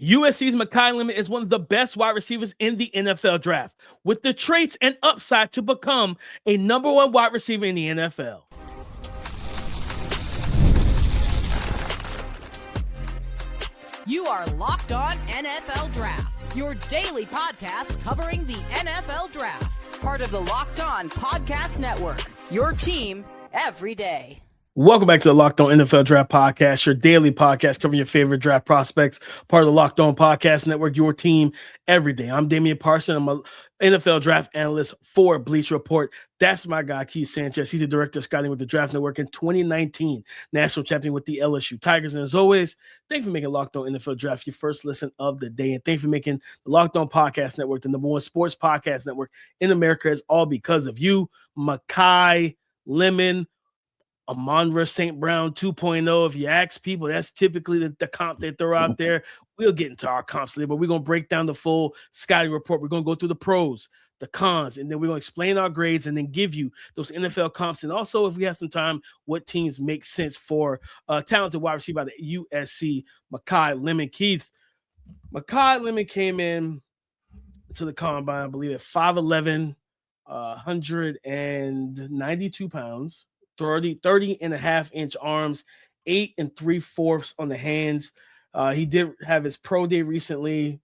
USC's Makai Lemon is one of the best wide receivers in the NFL draft, with the traits and upside to become a number one wide receiver in the NFL. You are Locked On NFL Draft, your daily podcast covering the NFL Draft. Part of the Locked On Podcast Network, your team every day. Welcome back to the Locked On NFL Draft Podcast, your daily podcast covering your favorite draft prospects, part of the Locked On Podcast Network, your team every day. I'm Damian Parson. I'm an NFL draft analyst for Bleacher Report. That's my guy, Parson Sanchez. He's the director of scouting with the Draft Network in 2019, national champion with the LSU Tigers. And as always, thanks for making Locked On NFL Draft your first listen of the day. And thanks for making the Locked On Podcast Network the number one sports podcast network in America. It's all because of you, Makai Lemon, Amon-Ra St. Brown 2.0. If you ask people, that's typically the comp they throw out there. We'll get into our comps later, but we're going to break down the full scouting report. We're going to go through the pros, the cons, and then we're going to explain our grades and then give you those NFL comps. And also, if we have some time, what teams make sense for talented wide receiver by the USC, Makai Lemon. Keith, Makai Lemon came in to the combine, I believe, at 5'11", 192 pounds. 30 and a half inch arms, 8 3/4 on the hands. He did have his pro day recently.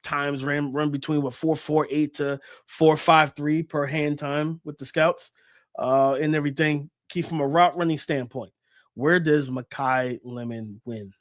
Times run between 4.48 to 4.53 per hand time with the scouts and everything. Keep from a route running standpoint, where does Makai Lemon win?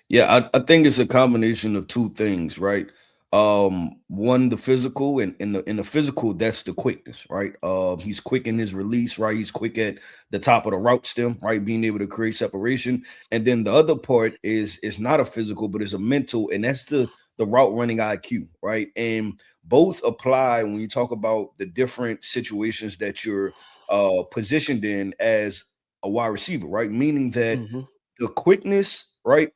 Yeah, I think it's a combination of two things, right? One, the physical, and in the physical, that's the quickness, right? He's quick in his release, right? He's quick at the top of the route stem, right? Being able to create separation. And then the other part is not a physical, but it's a mental, and that's the route running IQ, right? And both apply when you talk about the different situations that you're positioned in as a wide receiver, right? Meaning that the quickness, right,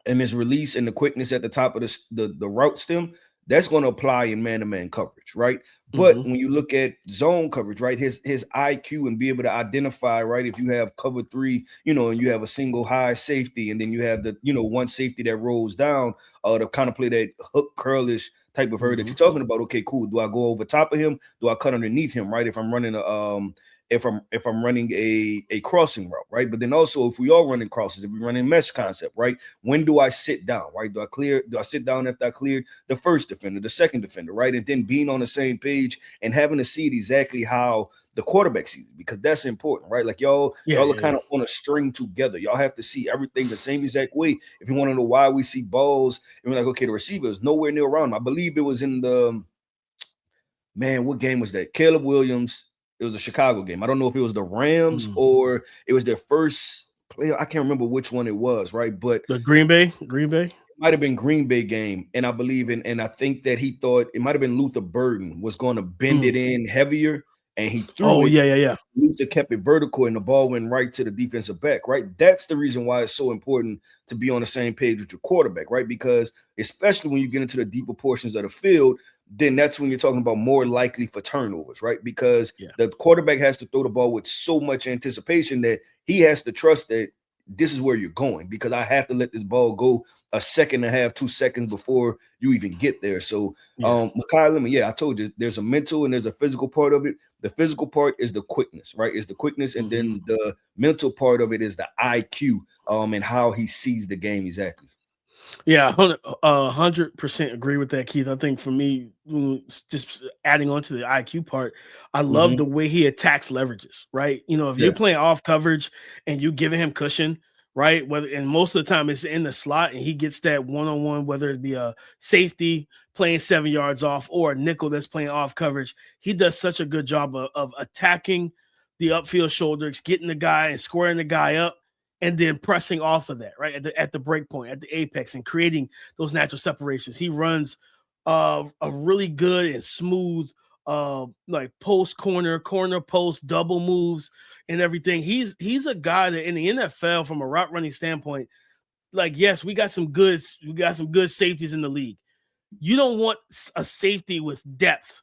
and his release and the quickness at the top of the route stem, that's going to apply in man-to-man coverage, right? But when you look at zone coverage, right, his IQ and be able to identify, right, if you have cover three, and you have a single high safety, and then you have the, one safety that rolls down to kind of play that hook curlish type of herd that you're talking about. Okay, cool. Do I go over top of him? Do I cut underneath him, right? If I'm running if I'm running a crossing route, right? But then also if we are running crosses, if we're running mesh concept, right? When do I sit down, right? Do I sit down after I cleared the first defender, the second defender, right? And then being on the same page and having to see it exactly how the quarterback sees it, because that's important, right? Like y'all are kind of on a string together. Y'all have to see everything the same exact way. If you want to know why we see balls, and we're like, okay, the receiver is nowhere near around him. I believe it was in what game was that? Caleb Williams. It was a Chicago game. I don't know if it was the Rams or it was their first play. I can't remember which one it was, right? But the Green Bay? It might have been Green Bay game. And I believe and I think that he thought it might have been Luther Burden was going to bend it in heavier, and he threw it. Yeah. Luther kept it vertical and the ball went right to the defensive back, right? That's the reason why it's so important to be on the same page with your quarterback, right? Because especially when you get into the deeper portions of the field, then that's when you're talking about more likely for turnovers, right? Because the quarterback has to throw the ball with so much anticipation that he has to trust that this is where you're going, because I have to let this ball go a second and a half, 2 seconds before you even get there. So Makai Lemon, I told you there's a mental and there's a physical part of it. The physical part is the quickness, right? It's the quickness, and then the mental part of it is the IQ and how he sees the game exactly. Yeah, 100% agree with that, Keith. I think for me, just adding on to the IQ part, I love the way he attacks leverages, right? If you're playing off coverage and you giving him cushion, right? And most of the time it's in the slot and he gets that one-on-one, whether it be a safety playing 7 yards off or a nickel that's playing off coverage. He does such a good job of attacking the upfield shoulders, getting the guy and squaring the guy up, and then pressing off of that, right, at the break point, at the apex, and creating those natural separations. He runs a really good and smooth like post corner post double moves and everything. He's a guy that in the NFL, from a route running standpoint, like, yes, we got some good safeties in the league. You don't want a safety with depth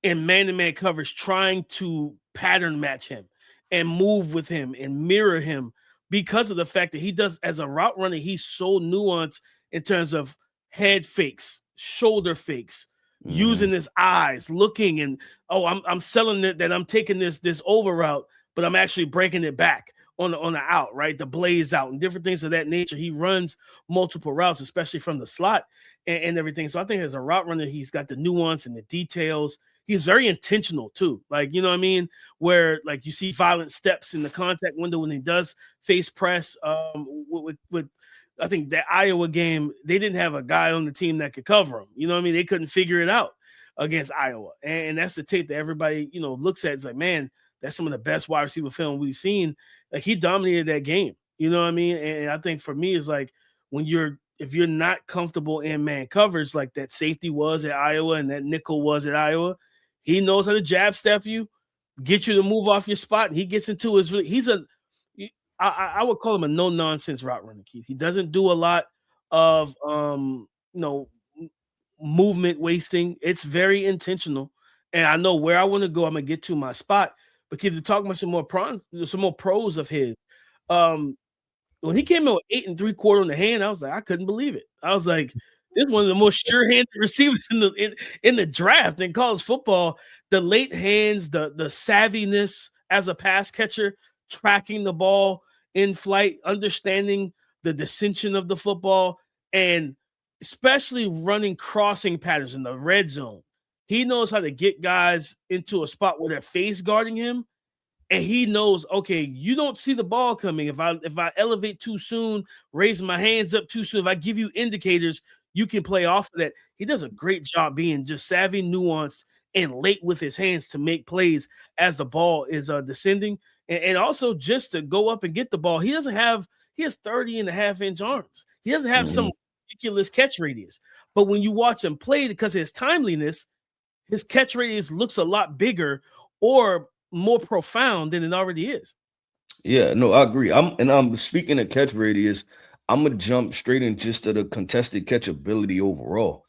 and man-to-man coverage trying to pattern match him and move with him and mirror him, because of the fact that he does, as a route runner, he's so nuanced in terms of head fakes, shoulder fakes, using his eyes, looking, and I'm selling it that I'm taking this over route, but I'm actually breaking it back on the out, right? The blaze out and different things of that nature. He runs multiple routes, especially from the slot and everything. So I think as a route runner, he's got the nuance and the details. He's very intentional too. Like, you know what I mean? Where like you see violent steps in the contact window when he does face press. With I think that Iowa game, they didn't have a guy on the team that could cover him. You know what I mean? They couldn't figure it out against Iowa. And that's the tape that everybody, looks at. It's like, man, that's some of the best wide receiver film we've seen. Like, he dominated that game. You know what I mean? And I think for me, it's like if you're not comfortable in man coverage, like that safety was at Iowa and that nickel was at Iowa, he knows how to jab step you, get you to move off your spot, and he gets into I would call him a no-nonsense route runner, Keith. He doesn't do a lot of movement wasting. It's very intentional. And I know where I want to go. I'm going to get to my spot. But Keith, to talk about some more pros of his. When he came in with 8 3/4 on the hand, I was like, I couldn't believe it. I was like, this is one of the most sure-handed receivers in the draft in college football. The late hands, the savviness as a pass catcher, tracking the ball in flight, understanding the dissension of the football, and especially running crossing patterns in the red zone. He knows how to get guys into a spot where they're face guarding him. And he knows, okay, you don't see the ball coming. If I elevate too soon, raise my hands up too soon, if I give you indicators, you can play off of that. He does a great job being just savvy, nuanced, and late with his hands to make plays as the ball is descending. And also just to go up and get the ball. He has 30.5-inch arms. He doesn't have some ridiculous catch radius. But when you watch him play, because of his timeliness, his catch radius looks a lot bigger or more profound than it already is. Yeah, no, I agree. I'm speaking of catch radius, I'm gonna jump straight in just to the contested catch ability overall.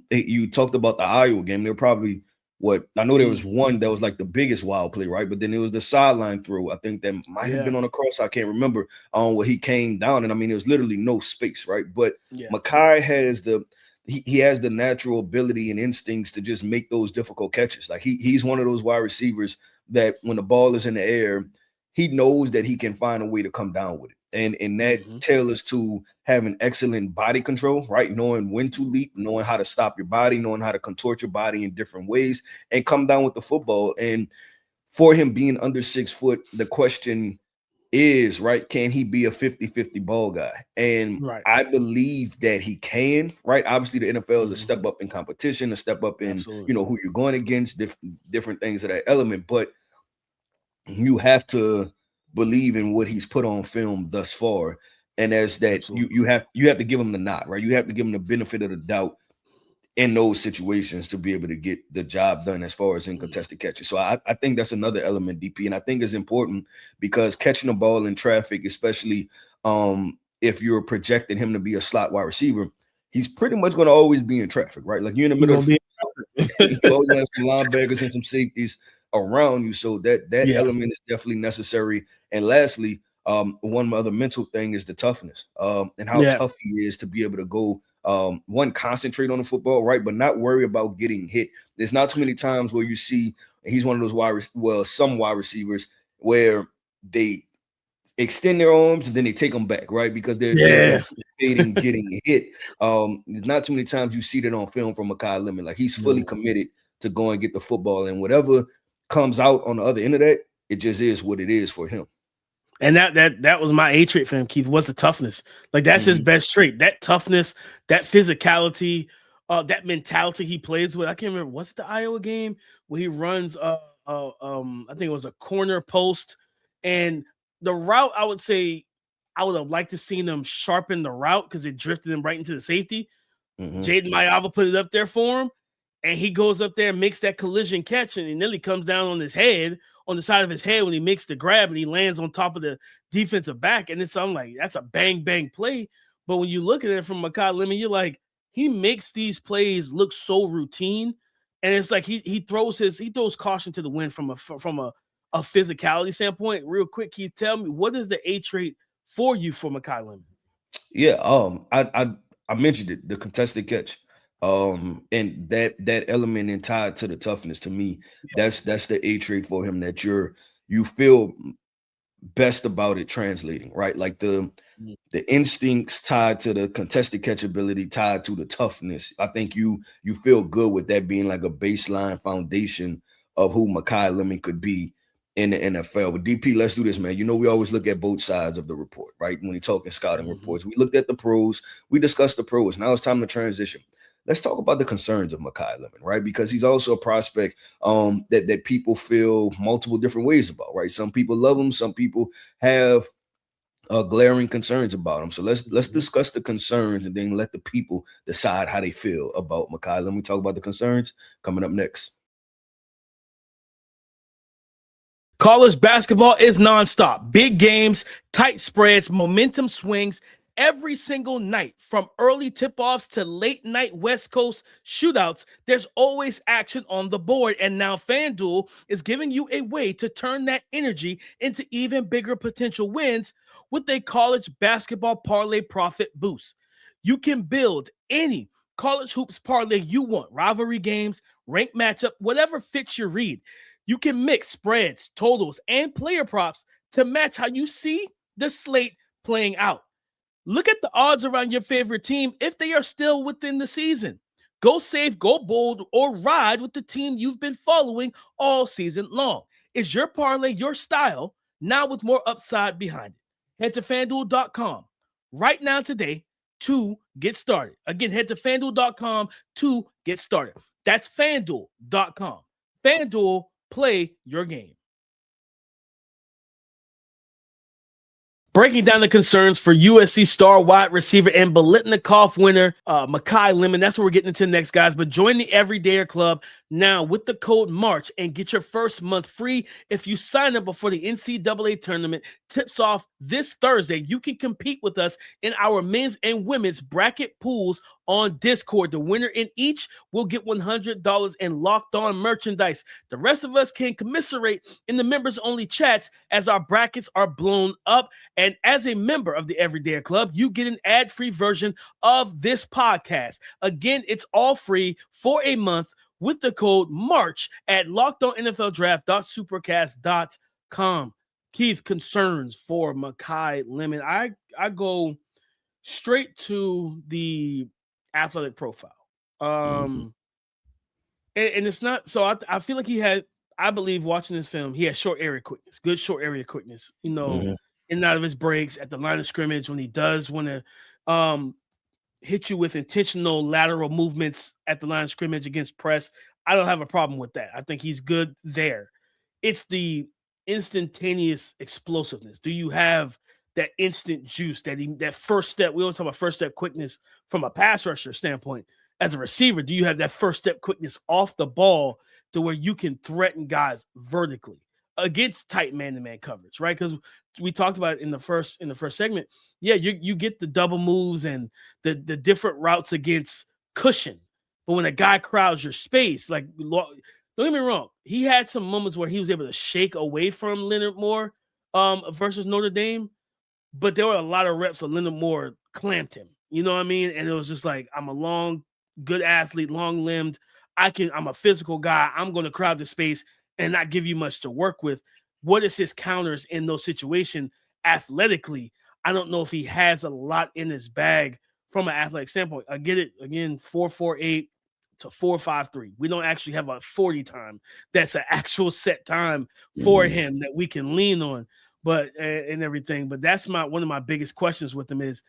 You talked about the Iowa game. There probably I know there was one that was like the biggest wild play, right? But then it was the sideline throw. I think that might have been on a cross. I can't remember where he came down, and I mean there was literally no space, right? But Makai has he has the natural ability and instincts to just make those difficult catches. Like he's one of those wide receivers that when the ball is in the air, he knows that he can find a way to come down with it. And that tailors to having excellent body control, right? Knowing when to leap, knowing how to stop your body, knowing how to contort your body in different ways and come down with the football. And for him being under 6 foot, the question is, right, can he be a 50-50 ball guy? And I believe that he can, right? Obviously, the NFL is a step up in competition, a step up in, who you're going against, different things of that element. But you have to believe in what he's put on film thus far. And as that, you have to give him the nod, right? You have to give him the benefit of the doubt in those situations to be able to get the job done as far as in contested catches. So I think that's another element, DP, and I think it's important because catching the ball in traffic, especially if you're projecting him to be a slot wide receiver, he's pretty much going to always be in traffic, right? Like you're in the middle of you always have some linebackers and some safeties around you, so that element is definitely necessary. And lastly, one other mental thing is the toughness and how tough he is to be able to go concentrate on the football, right, but not worry about getting hit. There's not too many times where you see he's one of those some wide receivers where they extend their arms and then they take them back, right, because they're getting hit. There's not too many times you see that on film from Makai Lemon. Like he's fully committed to go and get the football, and whatever comes out on the other end of that, it just is what it is for him. And that was my A trait for him, Keith, was the toughness. Like that's his best trait. That toughness, that physicality, that mentality he plays with. I can't remember, what's the Iowa game where he runs I think it was a corner post, and the route, I would say I would have liked to seen them sharpen the route because it drifted him right into the safety. Jaden Mayava put it up there for him, and he goes up there and makes that collision catch, and he nearly comes down on his head, on the side of his head when he makes the grab and he lands on top of the defensive back. And I'm like, that's a bang, bang play. But when you look at it from Makai Lemon, you're like, he makes these plays look so routine. And it's like he throws caution to the wind from a physicality standpoint. Real quick, Keith, tell me, what is the A trait for you for Makai Lemon? Yeah, I mentioned it, the contested catch. And that element and tied to the toughness, to me, that's the A trait for him, that you feel best about it translating, right? Like the instincts tied to the contested catch ability, tied to the toughness. I think you feel good with that being like a baseline foundation of who Makai Lemon could be in the NFL. But DP, let's do this, man. You know, we always look at both sides of the report, right? When you're talking scouting reports, we looked at the pros, we discussed the pros. Now it's time to transition. Let's talk about the concerns of Makai Lemon, right? Because he's also a prospect that people feel multiple different ways about, right? Some people love him, some people have glaring concerns about him. So let's discuss the concerns and then let the people decide how they feel about Makai. Let me talk about the concerns coming up next. College basketball is nonstop. Big games, tight spreads, momentum swings every single night. From early tip-offs to late night West Coast shootouts, there's always action on the board. And now FanDuel is giving you a way to turn that energy into even bigger potential wins with a college basketball parlay profit boost. You can build any college hoops parlay you want, rivalry games, ranked matchup, whatever fits your read. You can mix spreads, totals, and player props to match how you see the slate playing out. Look at the odds around your favorite team if they are still within the season. Go safe, go bold, or ride with the team you've been following all season long. Is your parlay your style, now with more upside behind it? Head to FanDuel.com right now today to get started. Again, head to FanDuel.com to get started. That's FanDuel.com. FanDuel, play your game. Breaking down the concerns for USC star wide receiver and Biletnikoff winner, Makai Lemon. That's what we're getting into next, guys. But join the Everydayer Club now with the code MARCH and get your first month free if you sign up before the NCAA tournament tips off this Thursday. You can compete with us in our men's and women's bracket pools on Discord. The winner in each will get $100 in Locked On merchandise. The rest of us can commiserate in the members-only chats as our brackets are blown up. And as a member of the Everyday Club, you get an ad-free version of this podcast. Again, it's all free for a month with the code MARCH at LockedOnNFLDraft.supercast.com. Keith, concerns for Makai Lemon. I go straight to the athletic profile. And it's not, so I feel like I believe watching this film, he has short area quickness, good short area quickness, in and out of his breaks at the line of scrimmage when he does want to hit you with intentional lateral movements at the line of scrimmage against press. I don't have a problem with that. I think he's good there. It's the instantaneous explosiveness. Do you have that instant juice, that first step? We always talk about first step quickness from a pass rusher standpoint. As a receiver, do you have that first step quickness off the ball to where you can threaten guys vertically against tight man-to-man coverage, right? Because we talked about it in the first segment. Yeah, you get the double moves and the different routes against cushion, but when a guy crowds your space, like, don't get me wrong, he had some moments where he was able to shake away from Leonard Moore versus Notre Dame, but there were a lot of reps of Leonard Moore clamped him. You know what I mean? And it was just like, I'm a long, good athlete, long-limbed. I'm a physical guy. I'm going to crowd the space and not give you much to work with. What is his counters in those situations athletically? I don't know if he has a lot in his bag from an athletic standpoint. I get it. Again, 4.48 to 4.53. We don't actually have a 40 time. That's an actual set time for him that we can lean on, but and everything. But that's one of my biggest questions with him is,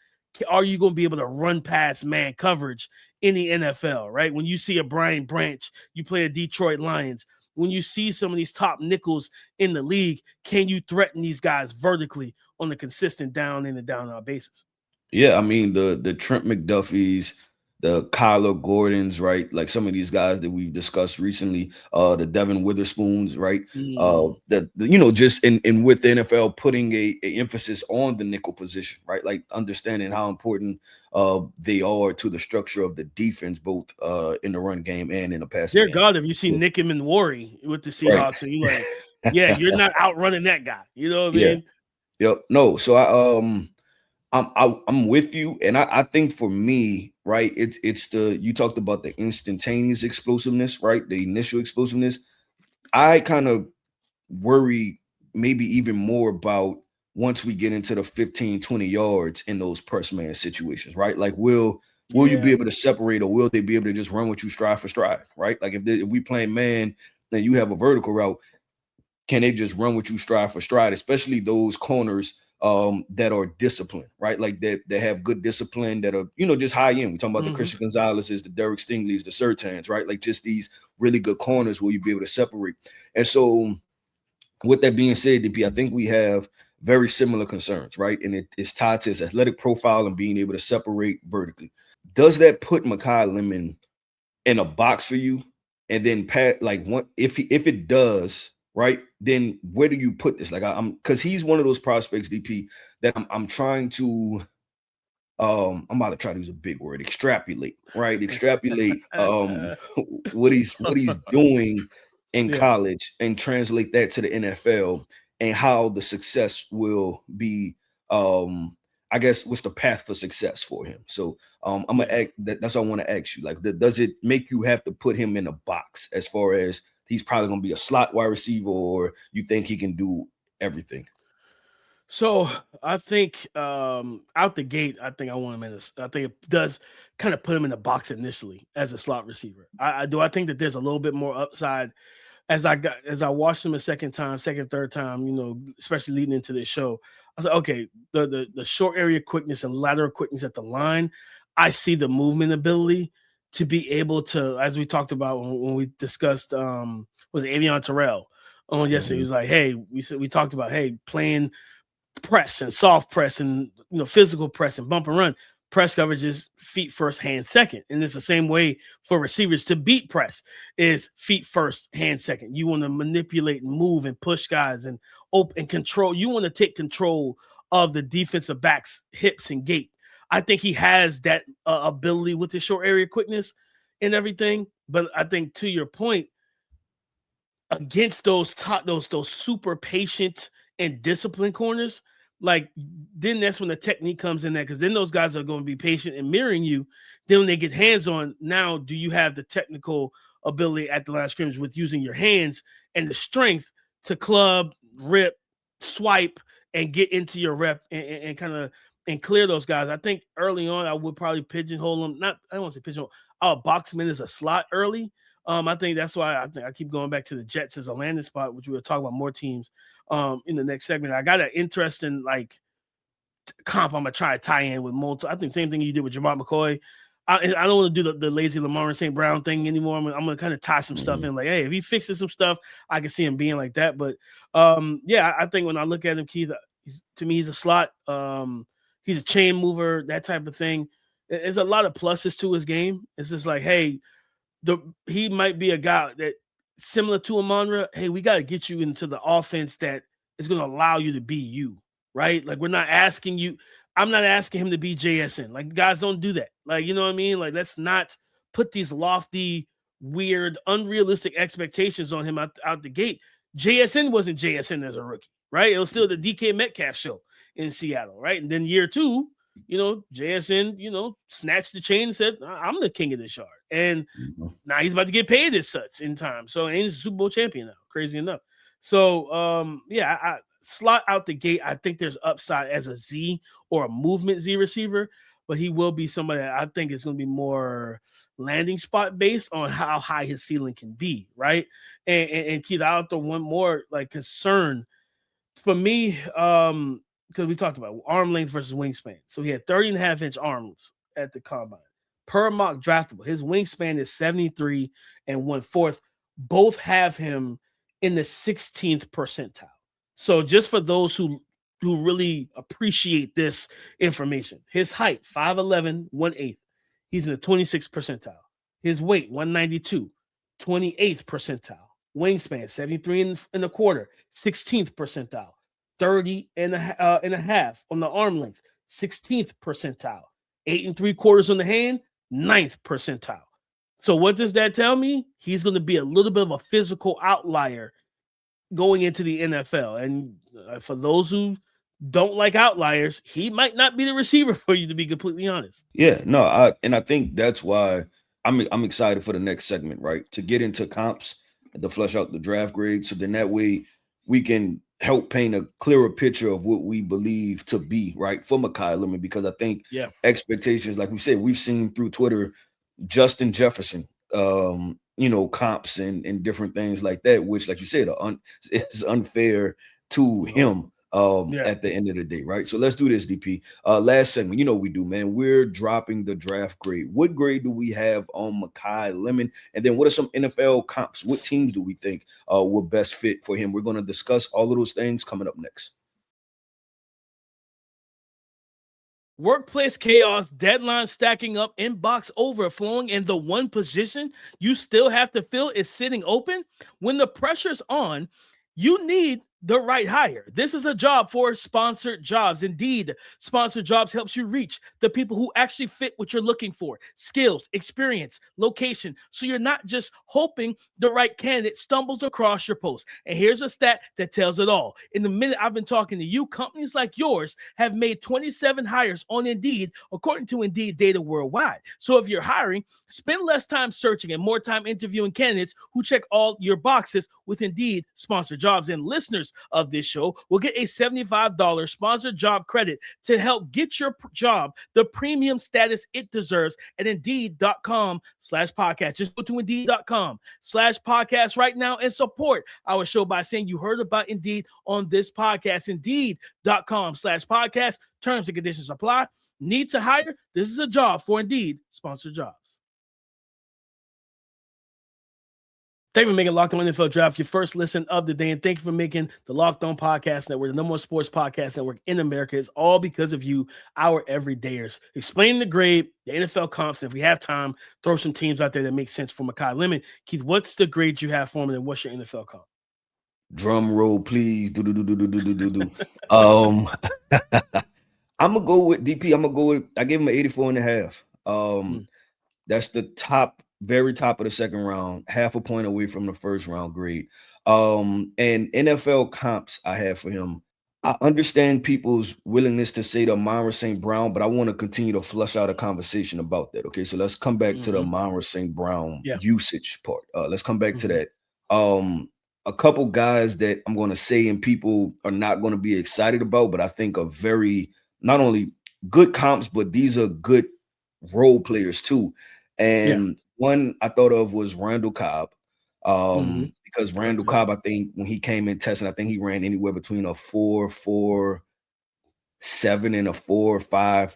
are you going to be able to run past man coverage in the NFL, right? When you see a Brian Branch, you play a Detroit Lions. When you see some of these top nickels in the league, can you threaten these guys vertically on a consistent down in and down out basis? Yeah, I mean, the Trent McDuffies, the Kyler Gordons, right? Like some of these guys that we've discussed recently, the Devin Witherspoons, right? Just in with the NFL putting a emphasis on the nickel position, right? Like understanding how important they are to the structure of the defense, both in the run game and in the passing game. Dear God, if you see Nick him and Worry with the Seahawks, right, and you like, yeah, you're not outrunning that guy. You know what I mean? Yep. No, so I'm with you, and I think for me, right, it's the you talked about the instantaneous explosiveness, right? The initial explosiveness. I kind of worry maybe even more about once we get into the 15, 20 yards in those press man situations, right? Like, will you be able to separate, or will they be able to just run with you stride for stride, right? Like if we playing man and you have a vertical route, can they just run with you stride for stride, especially those corners that are disciplined, right? Like that have good discipline, that are, just high end. We're talking about the Christian Gonzalez's, the Derek Stingley's, the Surtans, right? Like just these really good corners where you be able to separate. And so with that being said, DP, I think we have very similar concerns, right? And it's tied to his athletic profile and being able to separate vertically. Does that put Makai Lemon in a box for you? And then if it does, right, then where do you put this? Like because he's one of those prospects, DP, that I'm trying to I'm about to try to use a big word, extrapolate, right? Extrapolate what he's doing in college and translate that to the NFL, and how the success will be. I guess what's the path for success for him? So I'm gonna that's what I want to ask you. Like, does it make you have to put him in a box as far as he's probably gonna be a slot wide receiver, or you think he can do everything? So I think out the gate, I think I want him I think it does kind of put him in a box initially as a slot receiver. I think that there's a little bit more upside as I watched him a second, third time, especially leading into this show. I was like, okay, the short area quickness and lateral quickness at the line, I see the movement ability to be able to, as we talked about when we discussed was Avion Terrell on yesterday. He was like, hey, we talked about, hey, playing press and soft press and physical press and bump and run. Press coverage is feet first, hand second. And it's the same way for receivers to beat press is feet first, hand second. You want to manipulate and move and push guys and open and control. You want to take control of the defensive back's hips and gait. I think he has that ability with his short area quickness and everything. But I think to your point, against those super patient and disciplined corners, like then that's when the technique comes in there, because then those guys are going to be patient and mirroring you. Then when they get hands on, now do you have the technical ability at the line of scrimmage with using your hands and the strength to club, rip, swipe, and get into your rep and kind of and clear those guys? I think early on I would probably pigeonhole them. I don't want to say pigeonhole. I'll box him in as a slot early. I think that's why I keep going back to the Jets as a landing spot, which we will talk about more teams in the next segment. I got an interesting comp I'm gonna try to tie in with multiple. I think same thing you did with Jamar McCoy. I don't want to do the lazy Amon-Ra St. Brown thing anymore. I'm gonna kind of tie some stuff in. Like, hey, if he fixes some stuff, I can see him being like that. But I think when I look at him, Keith, to me, he's a slot. He's a chain mover, that type of thing. There's a lot of pluses to his game. It's just like, hey, he might be a guy that similar to Amon-Ra. Hey, we got to get you into the offense that is going to allow you to be you, right? Like, we're not asking you. I'm not asking him to be JSN. Like, guys don't do that. Like, you know what I mean? Like, let's not put these lofty, weird, unrealistic expectations on him out the gate. JSN wasn't JSN as a rookie, right? It was still the DK Metcalf show in Seattle, right? And then year two, JSN, snatched the chain and said, I'm the king of this yard. And now he's about to get paid as such in time. So, and he's a Super Bowl champion now, crazy enough. So, I slot out the gate. I think there's upside as a Z or a movement Z receiver, but he will be somebody that I think is going to be more landing spot based on how high his ceiling can be, right? And Keith, I'll throw one more concern for me, because we talked about arm length versus wingspan. So he had 30.5-inch arms at the combine. Per mock draftable, his wingspan is 73 1/4. Both have him in the 16th percentile. So just for those who really appreciate this information, his height, 5'11", 1/8. He's in the 26th percentile. His weight, 192, 28th percentile. Wingspan, 73 1/4, 16th percentile. 30 and a half on the arm length, 16th percentile. 8 3/4 on the hand, 9th percentile. So what does that tell me? He's going to be a little bit of a physical outlier going into the NFL. And for those who don't like outliers, he might not be the receiver for you, to be completely honest. Yeah, no, I think that's why I'm excited for the next segment, right? To get into comps and to flesh out the draft grade. So then that way we can help paint a clearer picture of what we believe to be, right? For Makai Lemon, because I think expectations, like we said, we've seen through Twitter, Justin Jefferson, comps and different things like that, which, like you said, is unfair to him at the end of the day, right? So let's do this, DP. Last segment, we do, man. We're dropping the draft grade. What grade do we have on Makai Lemon? And then what are some NFL comps? What teams do we think will best fit for him? We're going to discuss all of those things coming up next. Workplace chaos, deadline stacking up, inbox overflowing, and the one position you still have to fill is sitting open. When the pressure's on, you need the right hire. This is a job for sponsored jobs. Indeed, sponsored jobs helps you reach the people who actually fit what you're looking for: skills, experience, location. So you're not just hoping the right candidate stumbles across your post. And here's a stat that tells it all. In the minute I've been talking to you, companies like yours have made 27 hires on Indeed, according to Indeed data worldwide. So if you're hiring, spend less time searching and more time interviewing candidates who check all your boxes with Indeed sponsored jobs. And listeners of this show will get a $75 sponsored job credit to help get your job the premium status it deserves at Indeed.com/podcast. Just go to Indeed.com/podcast right now and support our show by saying you heard about Indeed on this podcast. Indeed.com/podcast. Terms and conditions apply. Need to hire? This is a job for Indeed sponsored jobs. Thank you for making Locked On NFL Draft your first listen of the day, and thank you for making the Locked On Podcast Network the number one sports podcast network in America. It's all because of you, our everydayers. Explaining the grade, the NFL comps, and if we have time, throw some teams out there that make sense for Makai Lemon. Keith, what's the grade you have for him, and what's your NFL comp? Drum roll, please. I'm gonna go with DP. I gave him an 84.5. That's the very top of the second round, half a point away from the first round grade. And NFL comps I have for him. I understand people's willingness to say the Amon-Ra St. Brown, but I want to continue to flush out a conversation about that. Okay, so let's come back to the Amon-Ra St. Brown usage part. Let's come back to that. A couple guys that I'm going to say and people are not going to be excited about, but I think are very not only good comps, but these are good role players too. And one I thought of was Randall Cobb, because Randall Cobb, I think when he came in testing, I think he ran anywhere between a 4.47 and a 4.52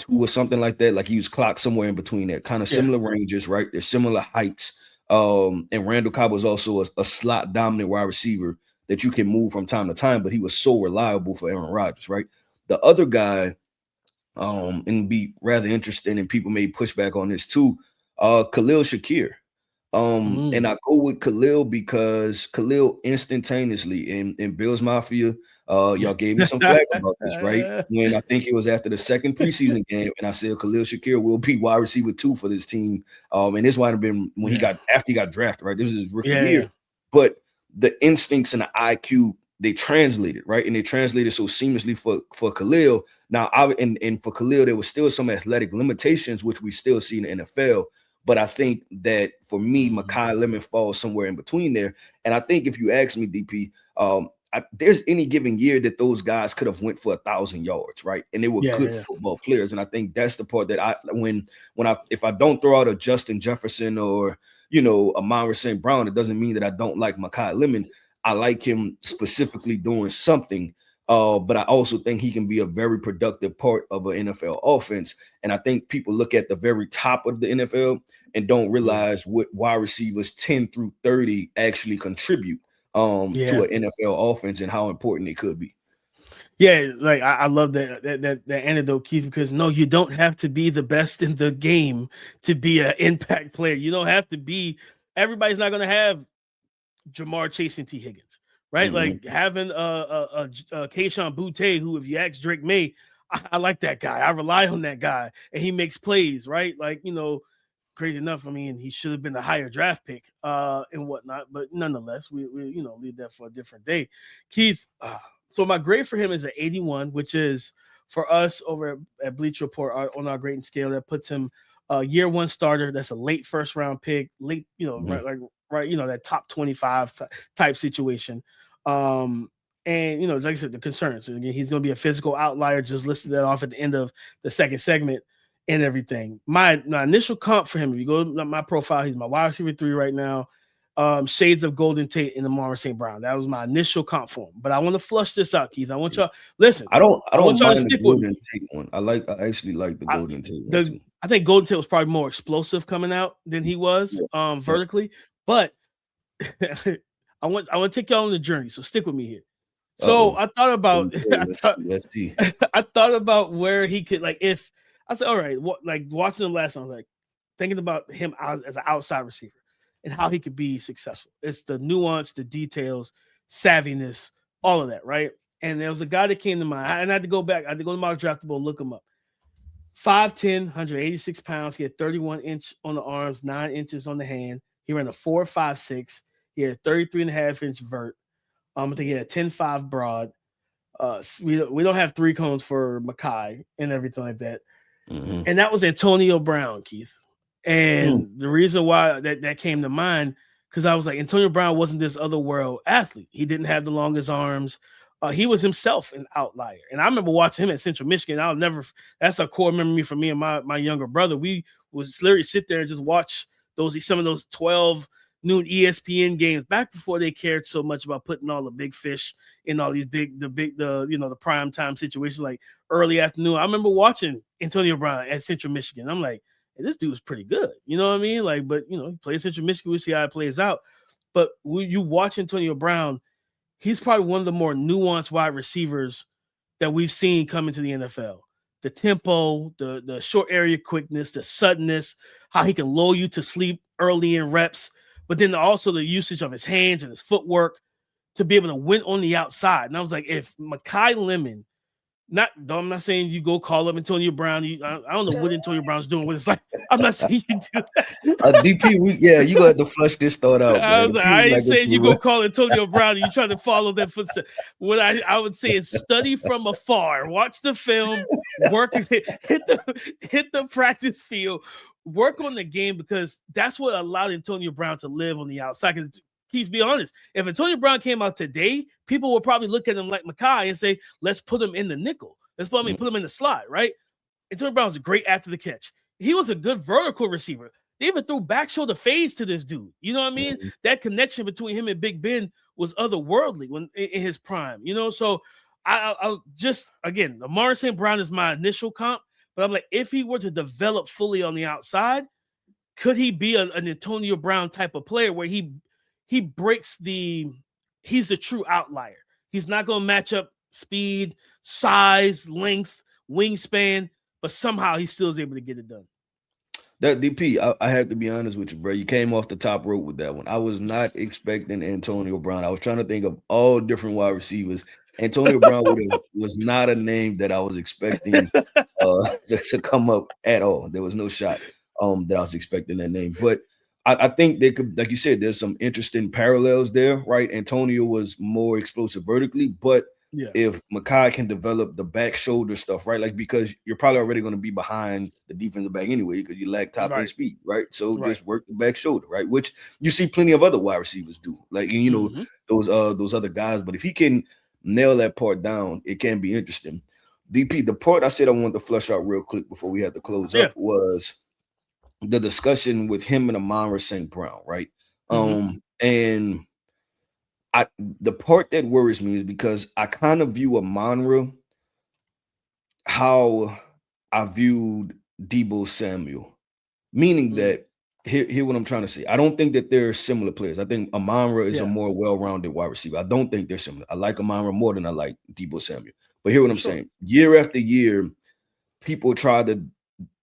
or something like that. Like he was clocked somewhere in between that, kind of similar ranges, right? They're similar heights. And Randall Cobb was also a slot dominant wide receiver that you can move from time to time, but he was so reliable for Aaron Rodgers, right? The other guy, and be rather interesting, and people may push back on this too, Khalil Shakir. And I go with Khalil because Khalil instantaneously in Bills Mafia, y'all gave me some flack about this, right? When I think it was after the second preseason game, and I said Khalil Shakir will be wide receiver 2 for this team. And this might have been when after he got drafted, right? This is his rookie year. But the instincts and the IQ, they translated, right? And they translated so seamlessly for Khalil. Now, and for Khalil, there was still some athletic limitations, which we still see in the NFL. But I think that for me, Makai Lemon falls somewhere in between there. And I think if you ask me, DP, there's any given year that those guys could have went for 1,000 yards, right? And they were good football players. And I think that's the part that if I don't throw out a Justin Jefferson or, a Amon-Ra St. Brown, it doesn't mean that I don't like Makai Lemon. I like him specifically doing something. But I also think he can be a very productive part of an NFL offense. And I think people look at the very top of the NFL and don't realize what wide receivers 10 through 30 actually contribute to an NFL offense and how important it could be. Yeah, like I love that anecdote, Keith, because no, you don't have to be the best in the game to be an impact player. You don't have to be. Everybody's not going to have Jamar Chase and T. Higgins. Right, like having a Kayshon Boutte, who, if you ask Drake May, I like that guy. I rely on that guy, and he makes plays. Right, like crazy enough. I mean, he should have been the higher draft pick and whatnot. But nonetheless, we leave that for a different day. Keith, So my grade for him is an 81, which is for us over at Bleacher Report on our grading scale that puts him year one starter. That's a late first round pick, late, right, that top 25 type situation. And like I said, the concerns. Again, he's going to be a physical outlier. Just listed that off at the end of the second segment and everything. My initial comp for him, if you go to my profile, he's my wide receiver 3 right now. Shades of Golden Tate and Amon-Ra St. Brown. That was my initial comp for him. But I want to flush this out, Keith. I want y'all listen. I don't want y'all mind to stick the Golden with me. Tate one. I actually like the Golden Tate one too. I think Golden Tate was probably more explosive coming out than he was vertically. But I want to take y'all on the journey. So stick with me here. So I thought about let's see. I thought about where he could, like, if I said, all right, like watching the last one, I was like thinking about him as an outside receiver and how he could be successful. It's the nuance, the details, savviness, all of that, right? And there was a guy that came to mind, and I had to go back. I had to go to Mock Draftable and look him up. 5'10", 186 pounds. He had 31 inch on the arms, 9 inches on the hand. He ran a 4.56. He had a 33.5-inch vert. I think he had a 10.5 broad. We don't have 3 cones for Makai and everything like that. Mm-hmm. And that was Antonio Brown, Keith. And the reason why that came to mind, because I was like, Antonio Brown wasn't this otherworld athlete. He didn't have the longest arms. He was himself an outlier. And I remember watching him at Central Michigan. That's a core memory for me and my younger brother. We would literally sit there and just watch some of those 12 noon ESPN games back before they cared so much about putting all the big fish in all these the prime time situations like early afternoon. I remember watching Antonio Brown at Central Michigan. I'm like, hey, this dude's pretty good. You know what I mean? Like, but he plays Central Michigan. We see how it plays out. But when you watch Antonio Brown, he's probably one of the more nuanced wide receivers that we've seen come into the NFL. The tempo, the short area quickness, the suddenness, how he can lull you to sleep early in reps, but then also the usage of his hands and his footwork to be able to win on the outside. And I was like, if Makai Lemon, I'm not saying you go call up Antonio Brown. I don't know what Antonio Brown's doing with his life. I'm not saying you do that. DP, you gonna have to flush this thought out. I ain't saying you go call Antonio Brown and you try to follow that footstep. What I would say is study from afar, watch the film, work, hit the practice field, work on the game, because that's what allowed Antonio Brown to live on the outside. Because Keith, be honest, if Antonio Brown came out today, people would probably look at him like Makai and say, let's put him in the nickel. Let's put him in the slot, right? Antonio Brown was great after the catch. He was a good vertical receiver. They even threw back shoulder fades to this dude. You know what I mean? Mm-hmm. That connection between him and Big Ben was otherworldly when in his prime. So I'll just, again, Amon-Ra St. Brown is my initial comp, but I'm like, if he were to develop fully on the outside, could he be an Antonio Brown type of player where he breaks he's a true outlier. He's not going to match up speed, size, length, wingspan, but somehow he still is able to get it done. That DP, I have to be honest with you, bro. You came off the top rope with that one. I was not expecting Antonio Brown. I was trying to think of all different wide receivers. Antonio Brown was not a name that I was expecting to come up at all. There was no shot that I was expecting that name. But I think they could, like you said, there's some interesting parallels there, right? Antonio was more explosive vertically, but if Makai can develop the back shoulder stuff, right? Like, because you're probably already going to be behind the defensive back anyway, because you lack top end speed, right? So just work the back shoulder, right? Which you see plenty of other wide receivers do, like, those other guys. But if he can nail that part down, it can be interesting. DP, the part I said I wanted to flush out real quick before we had to close up was the discussion with him and Amon-Ra St. Brown, right? And the part that worries me is because I kind of view Amon-Ra how I viewed Deebo Samuel, meaning that here what I'm trying to say. I don't think that they're similar players. I think Amon-Ra is a more well-rounded wide receiver. I don't think they're similar. I like Amon-Ra more than I like Deebo Samuel. But hear what I'm saying. Year after year, people try to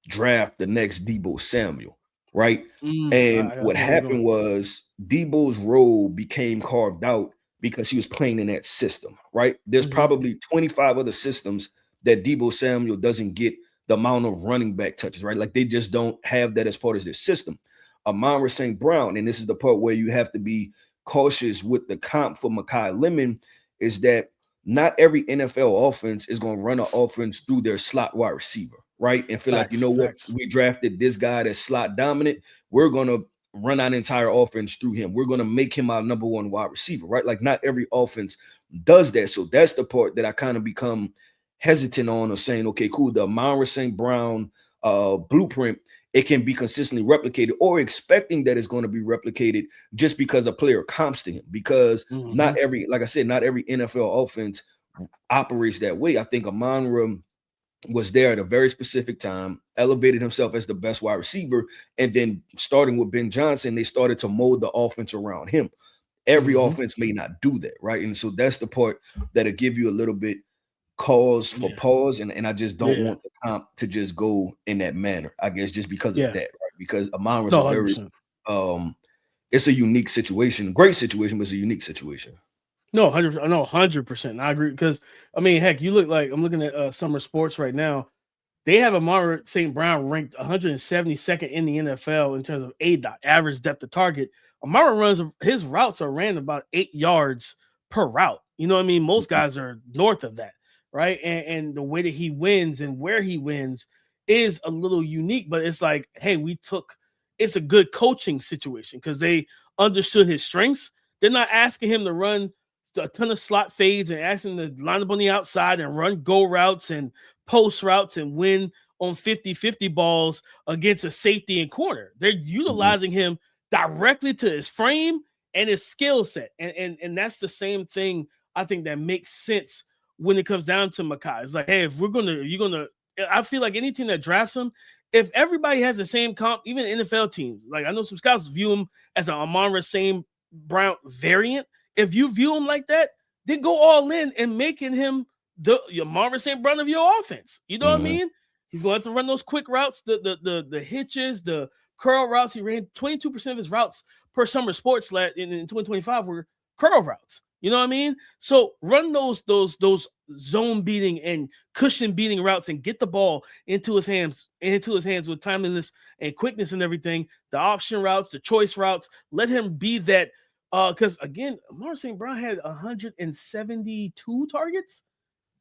draft the next Deebo Samuel, right? And what happened was Deebo's role became carved out because he was playing in that system, right? There's probably 25 other systems that Deebo Samuel doesn't get the amount of running back touches, right? Like, they just don't have that as part of their system. Amon-Ra St. Brown, and this is the part where you have to be cautious with the comp for Makai Lemon, is that not every NFL offense is going to run an offense through their slot wide receiver, right? And feel like, you know what, we drafted this guy that's slot dominant. We're going to run our entire offense through him. We're going to make him our number one wide receiver, right? Like not every offense does that. So that's the part that I kind of become hesitant on, or saying, okay, cool, the Amon-Ra St. blueprint, it can be consistently replicated, or expecting that it's going to be replicated just because a player comps to him. Because not every, like I said, not every NFL offense operates that way. I think Amon-Ra was there at a very specific time, elevated himself as the best wide receiver, and then starting with Ben Johnson, they started to mold the offense around him. Every offense may not do that, right? And so that's the part that'll give you a little bit cause for pause, and I just don't want the comp to just go in that manner, I guess, just because of that, right? Because Amon-Ra's a very it's a unique situation, great situation, but it's a unique situation. No, 100%. I agree, because I mean, heck, you look like, I'm looking at Summer Sports right now. They have Amon-Ra St. ranked 172nd in the NFL in terms of ADOT, average depth of target. Amon-Ra runs, his routes are ran about 8 yards per route. You know what I mean? Most guys are north of that, right? And the way that he wins and where he wins is a little unique, but it's like, hey, it's a good coaching situation because they understood his strengths. They're not asking him to run a ton of slot fades and asking him to line up on the outside and run go routes and post routes and win on 50-50 balls against a safety and corner. They're utilizing him directly to his frame and his skill set. And that's the same thing I think that makes sense when it comes down to Makai. It's like, hey, if I feel like any team that drafts him, if everybody has the same comp, even NFL teams, like I know some scouts view him as an Amon-Ra St. variant. If you view him like that, then go all in and making him the Amon-Ra St. of your offense. You know what I mean? He's going to have to run those quick routes, the hitches, the curl routes. He ran 22% of his routes per Summer Sports in 2025 were curl routes. You know what I mean? So run those zone beating and cushion beating routes and get the ball into his hands with timeliness and quickness and everything. The option routes, the choice routes. Let him be that. Because again, Amon-Ra St. had 172 targets.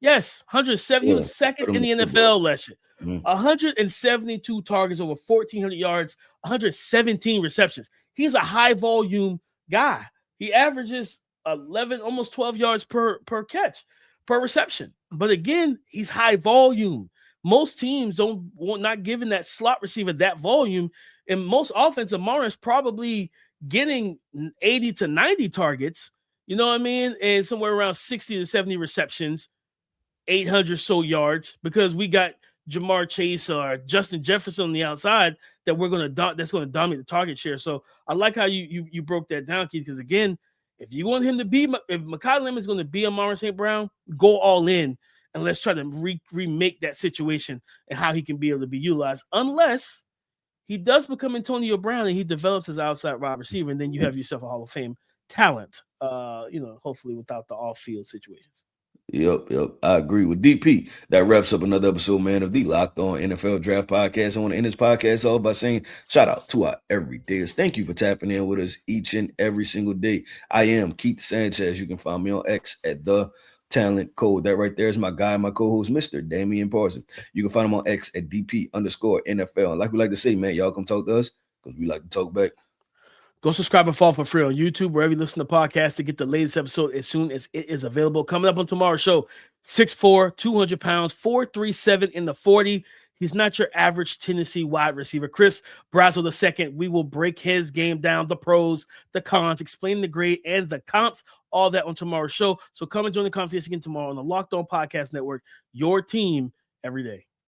Yes, 170. He was second in the NFL last year. 172 targets, over 1,400 yards, 117 receptions. He's a high volume guy. He averages 11, almost 12 yards per catch, per reception. But again, he's high volume. Most teams not giving that slot receiver that volume. And most offensive, Amon-Ra is probably getting 80 to 90 targets, you know what I mean? And somewhere around 60 to 70 receptions, 800 so yards, because we got Jamar Chase or Justin Jefferson on the outside that's going to dominate the target share. So I like how you broke that down, Keith, because again, if you want him to be, if Makai Lemon is going to be Amon-Ra St. go all in and let's try to remake that situation and how he can be able to be utilized, unless he does become Antonio Brown and he develops his outside wide receiver, and then you have yourself a Hall of Fame talent, hopefully without the off-field situations. Yep. I agree with DP. That wraps up another episode, man, of the Locked On NFL Draft Podcast. I want to end this podcast off by saying shout out to our everydayers. Thank you for tapping in with us each and every single day. I am Keith Sanchez. You can find me on X at The Talent Code. That right there is my guy, my co-host, Mr. Damian Parson. You can find him on X at DP_NFL. And like we like to say, man, y'all come talk to us because we like to talk back. Go subscribe and follow for free on YouTube, wherever you listen to podcasts, to get the latest episode as soon as it is available. Coming up on tomorrow's show, 6'4", 200 pounds, 4'3", in the 40. He's not your average Tennessee wide receiver. Chris Brazel II, we will break his game down, the pros, the cons, explain the grade and the comps, all that on tomorrow's show. So come and join the conversation again tomorrow on the Locked On Podcast Network, your team every day.